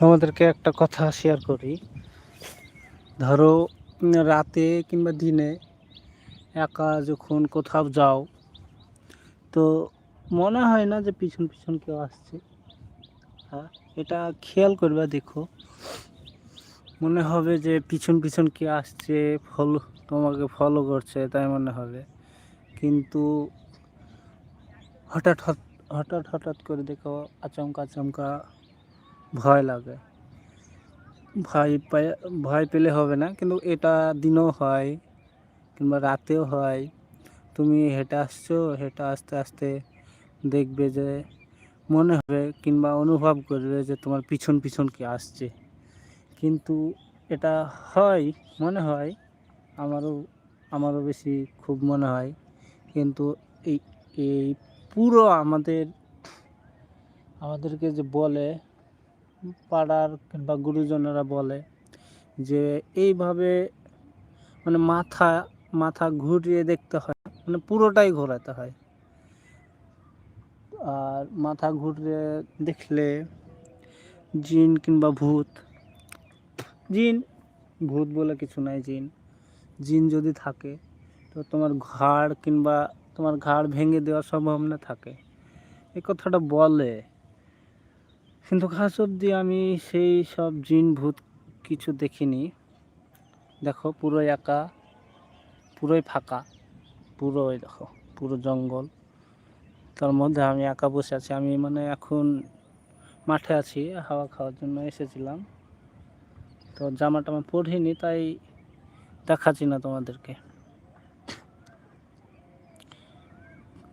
তোমাদেরকে একটা কথা শেয়ার করি। ধরো রাতে কিংবা দিনে একা যখন কোথাও যাও, তো মনে হয় না যে পিছন পিছন কেউ আসছে। হ্যাঁ, এটা খেয়াল করবে, দেখো মনে হবে যে পিছন পিছন কে আসছে, তোমাকে ফলো করছে, তাই মনে হবে। কিন্তু হঠাৎ হঠাৎ হঠাৎ করে দেখো আচমকা আচমকা ভয় লাগে। ভয় পেলে হবে না, কিন্তু এটা দিনেও হয় কিংবা রাতেও হয়। তুমি হেঁটে আসছো, হেঁটে আস্তে আস্তে দেখবে যে মনে হবে কিংবা অনুভব করবে যে তোমার পিছন পিছন কে আসছে। কিন্তু এটা হয়, মনে হয়, আমারও আমারও বেশি খুব মনে হয়। কিন্তু এই এই পুরো আমাদেরকে যে বলে, পাড়ার কিংবা গুরুজনেরা বলে যে এইভাবে মানে মাথা মাথা ঘুরিয়ে দেখতে হয়, মানে পুরোটাই ঘোরাতে হয়। আর মাথা ঘুরিয়ে দেখলে জিন কিংবা জিন ভূত বলে কিছু নাই। জিন যদি থাকে তো তোমার ঘাড় ভেঙে দেওয়ার সম্ভাবনা থাকে, এই কথাটা বলে। কিন্তু খাস অবধি আমি সেই সব জিন ভূত কিছু দেখিনি। দেখো পুরোই একা, পুরোই ফাঁকা, পুরোই দেখো পুরো জঙ্গল, তার মধ্যে আমি একা বসে আছি। আমি মানে এখন মাঠে আছি, হাওয়া খাওয়ার জন্য এসেছিলাম। তো জামা টামা পরিনি, তাই দেখাচ্ছি না তোমাদেরকে।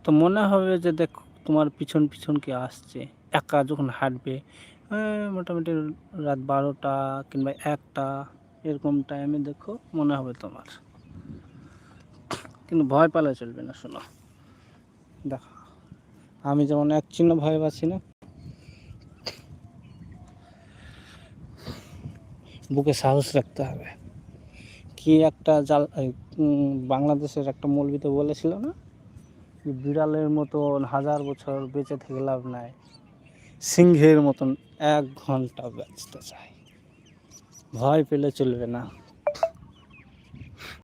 তো মনে হবে যে দেখো তোমার পিছন পিছন কে আসছে একা যখন হাঁটবে। মোটামুটি রাত 12টা কিংবা 1টা এরকম টাইমে দেখো মনে হবে তোমার। কিন্তু ভয় পেলে চলবে না, শোনো। দেখো আমি যেমন এক চিহ্ন ভয় পাচ্ছি না, বুকে সাহস রাখতে হবে। কি একটা বাংলাদেশের একটা মৌলবি বলেছিল না, বিড়ালের মতন 1000 বছর বেঁচে থেকে লাভ নাই, সিংহের মতন 1 ঘন্টা বাঁচতে চাই। ভয় পেলে চলবে না।